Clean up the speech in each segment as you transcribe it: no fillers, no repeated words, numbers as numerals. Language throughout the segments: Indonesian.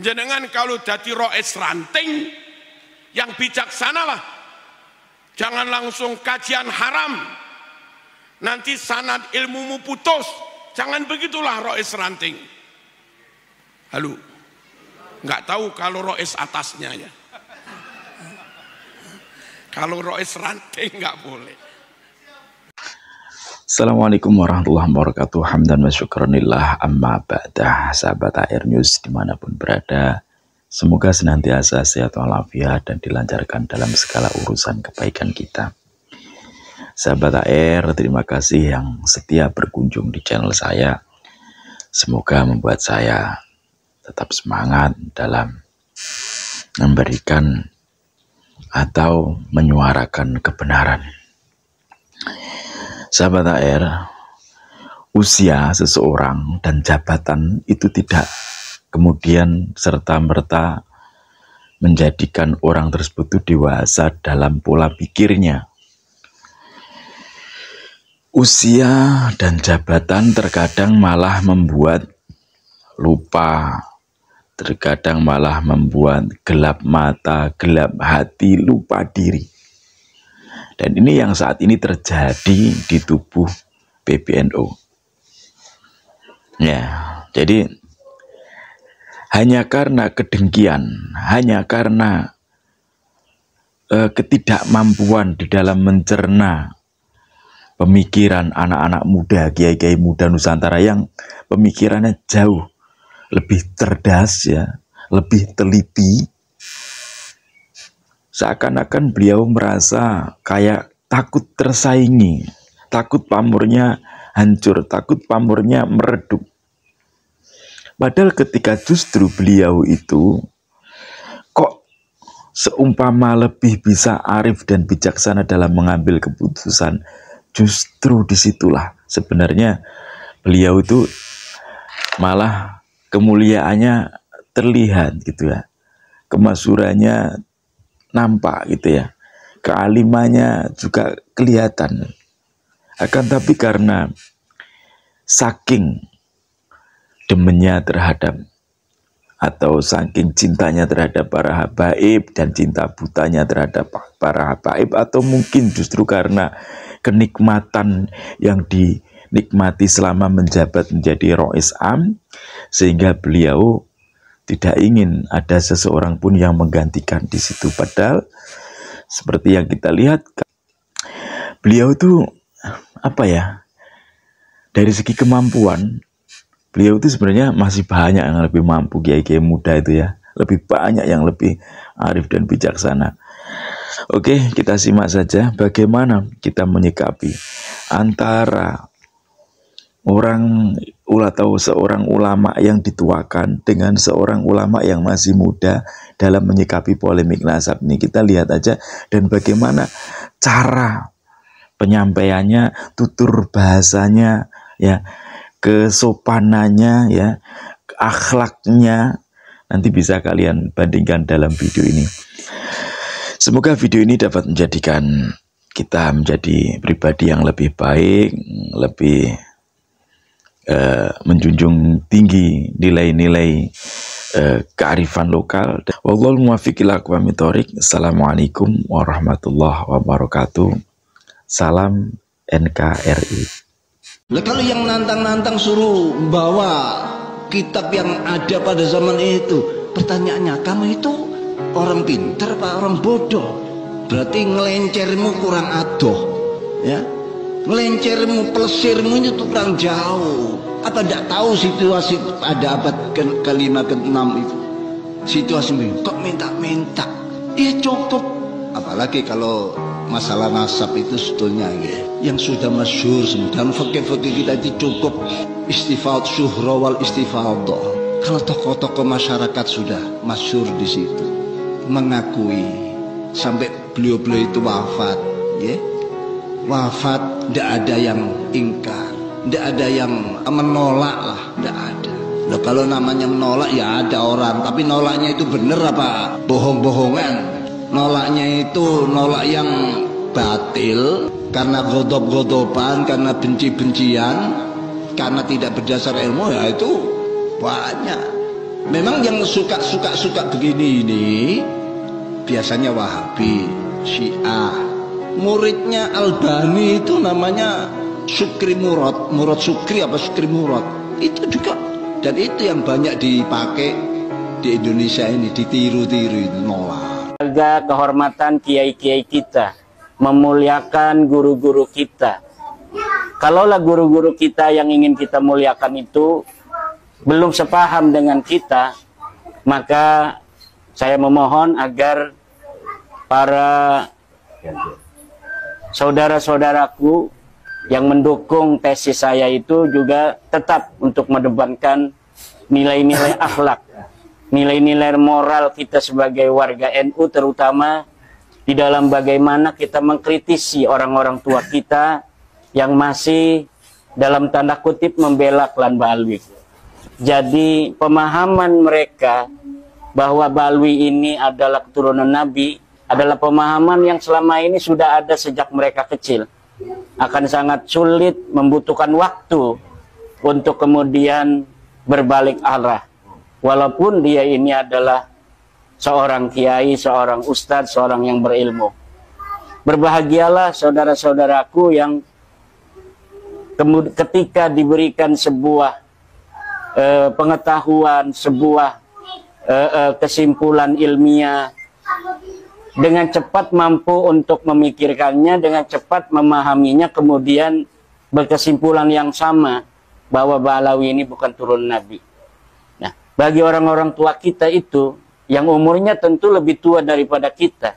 Jenengan kalau jadi rois ranting yang bijaksana lah. Jangan langsung kajian haram. Nanti sanad ilmumu putus. Jangan begitulah rois ranting. Halo. Nggak tahu kalau rois atasnya ya. Kalau rois ranting nggak boleh. Assalamualaikum warahmatullahi wabarakatuh. Hamdan wa syukranillah amma ba'dah. Sahabat AR News dimanapun berada, semoga senantiasa sehat walafiat dan dilancarkan dalam segala urusan kebaikan kita. Sahabat AR, terima kasih yang setia berkunjung di channel saya. Semoga membuat saya tetap semangat dalam memberikan atau menyuarakan kebenaran. Sahabat AR, usia seseorang dan jabatan itu tidak kemudian serta-merta menjadikan orang tersebut itu dewasa dalam pola pikirnya. Usia dan jabatan terkadang malah membuat lupa, terkadang malah membuat gelap mata, gelap hati, lupa diri. Dan ini yang saat ini terjadi di tubuh PBNU. Ya, jadi hanya karena kedengkian, hanya karena ketidakmampuan di dalam mencerna pemikiran anak-anak muda, kiai-kiai muda Nusantara yang pemikirannya jauh lebih cerdas, ya, lebih teliti. Seakan-akan beliau merasa kayak takut tersaingi, takut pamornya hancur, takut pamornya meredup. Padahal ketika justru beliau itu kok seumpama lebih bisa arif dan bijaksana dalam mengambil keputusan, justru disitulah sebenarnya beliau itu malah kemuliaannya terlihat gitu ya, kemasyurannya nampak gitu ya, kealimannya juga kelihatan. Akan tapi karena saking demennya terhadap atau saking cintanya terhadap para habaib dan cinta butanya terhadap para habaib, atau mungkin justru karena kenikmatan yang dinikmati selama menjabat menjadi rois am, sehingga beliau tidak ingin ada seseorang pun yang menggantikan di situ. Padahal seperti yang kita lihat, beliau itu apa ya, dari segi kemampuan beliau itu sebenarnya masih banyak yang lebih mampu, kiai-kiai muda itu ya, lebih banyak yang lebih arif dan bijaksana. Oke, kita simak saja bagaimana kita menyikapi antara orang atau seorang ulama yang dituakan dengan seorang ulama yang masih muda dalam menyikapi polemik nasab ini. Kita lihat aja dan bagaimana cara penyampaiannya, tutur bahasanya, ya, kesopanannya, ya, akhlaknya. Nanti bisa kalian bandingkan dalam video ini. Semoga video ini dapat menjadikan kita menjadi pribadi yang lebih baik, lebih menjunjung tinggi nilai-nilai kearifan lokal. Wallahul muwaffiq ila aqwamit thoriq. Assalamualaikum warahmatullahi wabarakatuh. Salam NKRI. Nah, kalau yang nantang-nantang suruh bawa kitab yang ada pada zaman itu, pertanyaannya, kamu itu orang pintar apa orang bodoh? Berarti ngelencermu kurang adoh, ya. Ngelencermu, pelesirmu itu kurang jauh. Apa tidak tahu situasi pada abad ke-5 ke-6 itu? Situasi ini kok minta-minta? Ya cukup. Apalagi kalau masalah nasab itu sebetulnya ya, yang sudah masyhur dan fakih-fakih kita itu cukup istifad syuhra wal istifadah. Kalau tokoh-tokoh masyarakat sudah masyhur di situ, mengakui sampai beliau-beliau itu wafat, ya. Wafat, tidak ada yang ingkar, tidak ada yang menolak lah, tidak ada. Nah, kalau namanya menolak ya ada orang, tapi nolaknya itu benar apa bohong-bohongan? Nolaknya itu nolak yang batil, karena godob-godoban, karena benci-bencian, karena tidak berdasar ilmu, ya itu banyak. Memang yang suka begini ini biasanya Wahabi, Syiah. Muridnya Albani itu namanya Sukri Murad, Murad Sukri apa Sukri Murad. Itu juga, dan itu yang banyak dipakai di Indonesia ini, ditiru-tiru, nolak. Jaga kehormatan kiai-kiai kita, memuliakan guru-guru kita. Kalaulah guru-guru kita yang ingin kita muliakan itu belum sepaham dengan kita, maka saya memohon agar para saudara-saudaraku yang mendukung tesis saya itu juga tetap untuk mendepankan nilai-nilai akhlak, nilai-nilai moral kita sebagai warga NU, terutama di dalam bagaimana kita mengkritisi orang-orang tua kita yang masih dalam tanda kutip membela klan Ba'alwi. Jadi pemahaman mereka bahwa Ba'alwi ini adalah keturunan Nabi adalah pemahaman yang selama ini sudah ada sejak mereka kecil. Akan sangat sulit, membutuhkan waktu untuk kemudian berbalik arah. Walaupun dia ini adalah seorang kiai, seorang ustadz, seorang yang berilmu. Berbahagialah saudara-saudaraku yang ketika diberikan sebuah pengetahuan, sebuah kesimpulan ilmiah, dengan cepat mampu untuk memikirkannya, dengan cepat memahaminya, kemudian berkesimpulan yang sama bahwa Ba'alawi ini bukan turun Nabi. Nah, bagi orang-orang tua kita itu, yang umurnya tentu lebih tua daripada kita,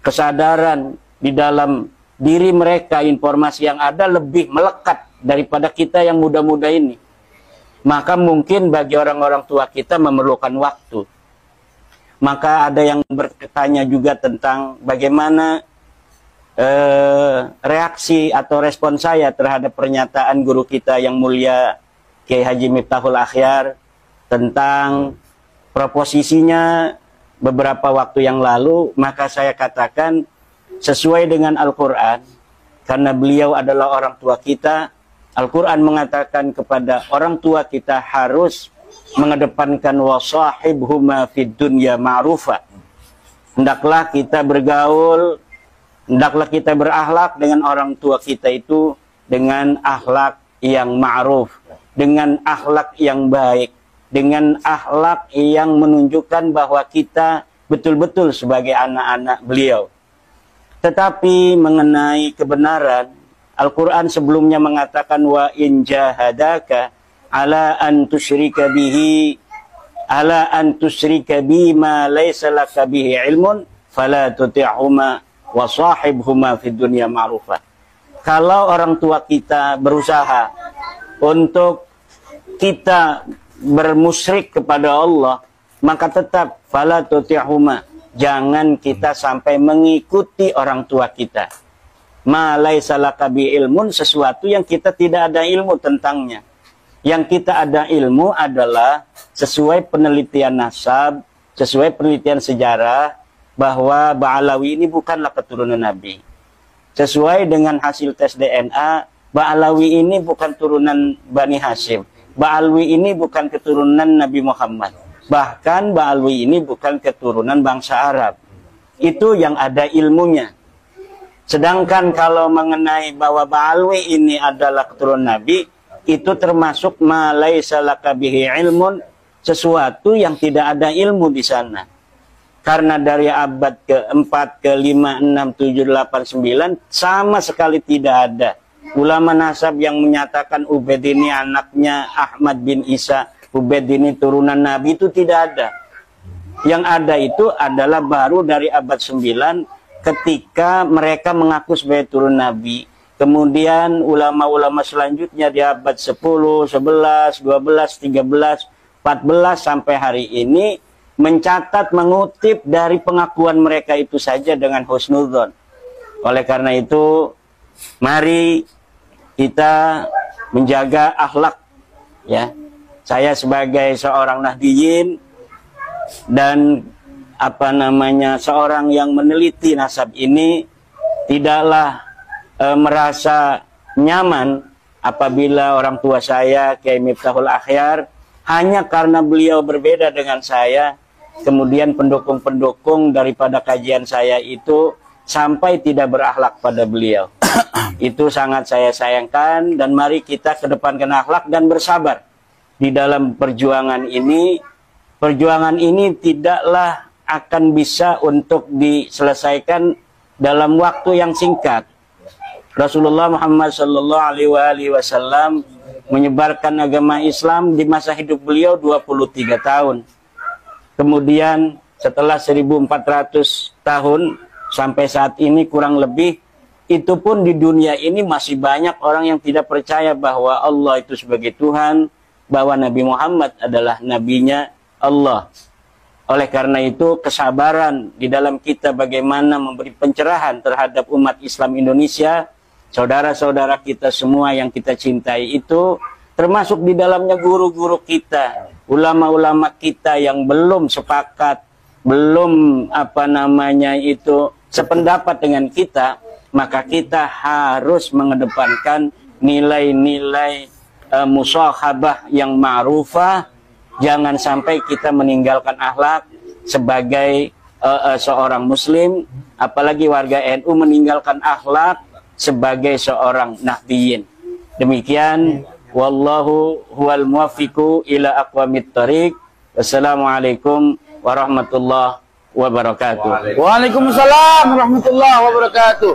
kesadaran di dalam diri mereka, informasi yang ada lebih melekat daripada kita yang muda-muda ini. Maka mungkin bagi orang-orang tua kita memerlukan waktu. Maka ada yang bertanya juga tentang bagaimana reaksi atau respon saya terhadap pernyataan guru kita yang mulia Kiai Haji Miftahul Akhyar tentang proposisinya beberapa waktu yang lalu. Maka saya katakan sesuai dengan Al-Quran, karena beliau adalah orang tua kita. Al-Quran mengatakan kepada orang tua kita harus mengedepankan wasahibhuma fid dunya ma'rufa. Hendaklah kita bergaul, hendaklah kita berakhlak dengan orang tua kita itu dengan akhlak yang ma'ruf, dengan akhlak yang baik, dengan akhlak yang menunjukkan bahwa kita betul-betul sebagai anak-anak beliau. Tetapi mengenai kebenaran, Al-Quran sebelumnya mengatakan wa in jahadaka ala an tusyrika bihi ala an tusyrika bima laysa laka bihi ilmun fala tuti'huma wa sahibhuma fid dunya ma'rufa. Kalau orang tua kita berusaha untuk kita bermusyrik kepada Allah, maka tetap fala tuti'huma, jangan kita sampai mengikuti orang tua kita. Ma laysa laka bihi ilmun, sesuatu yang kita tidak ada ilmu tentangnya. Yang kita ada ilmu adalah sesuai penelitian nasab, sesuai penelitian sejarah, bahwa Ba'alawi ini bukanlah keturunan Nabi. Sesuai dengan hasil tes DNA, Ba'alawi ini bukan turunan Bani Hashim. Ba'alwi ini bukan keturunan Nabi Muhammad. Bahkan Ba'alwi ini bukan keturunan bangsa Arab. Itu yang ada ilmunya. Sedangkan kalau mengenai bahwa Ba'alwi ini adalah keturunan Nabi, itu termasuk ma laisa laka bihi ilmun, sesuatu yang tidak ada ilmu di sana. Karena dari abad ke-4, ke-5, 6, 7, 8, 9 sama sekali tidak ada ulama nasab yang menyatakan Ubaid ini anaknya Ahmad bin Isa, Ubaid ini turunan Nabi, itu tidak ada. Yang ada itu adalah baru dari abad 9 ketika mereka mengaku sebagai turun Nabi. Kemudian ulama-ulama selanjutnya di abad 10, 11, 12, 13, 14 sampai hari ini mencatat, mengutip dari pengakuan mereka itu saja dengan husnudzon. Oleh karena itu, mari kita menjaga akhlak, ya. Saya sebagai seorang Nahdiyin dan seorang yang meneliti nasab ini tidaklah merasa nyaman apabila orang tua saya Kiai Miftahul Akhyar hanya karena beliau berbeda dengan saya, kemudian pendukung-pendukung daripada kajian saya itu sampai tidak berakhlak pada beliau. Itu sangat saya sayangkan, dan mari kita kedepankan akhlak dan bersabar di dalam perjuangan ini. Perjuangan ini tidaklah akan bisa untuk diselesaikan dalam waktu yang singkat. Rasulullah Muhammad SAW menyebarkan agama Islam di masa hidup beliau 23 tahun. Kemudian setelah 1400 tahun sampai saat ini kurang lebih, itu pun di dunia ini masih banyak orang yang tidak percaya bahwa Allah itu sebagai Tuhan, bahwa Nabi Muhammad adalah nabinya Allah. Oleh karena itu, kesabaran di dalam kita bagaimana memberi pencerahan terhadap umat Islam Indonesia, saudara-saudara kita semua yang kita cintai itu, termasuk di dalamnya guru-guru kita, ulama-ulama kita yang belum sepakat, belum sependapat dengan kita, maka kita harus mengedepankan nilai-nilai musahabah yang ma'rufah. Jangan sampai kita meninggalkan akhlak sebagai seorang muslim, apalagi warga NU meninggalkan akhlak sebagai seorang nahdiyin. Demikian, wallahu huwal muwaffiqu ila aqwamit thariq. Wassalamualaikum warahmatullahi wabarakatuh. Waalaikumsalam warahmatullahi wabarakatuh.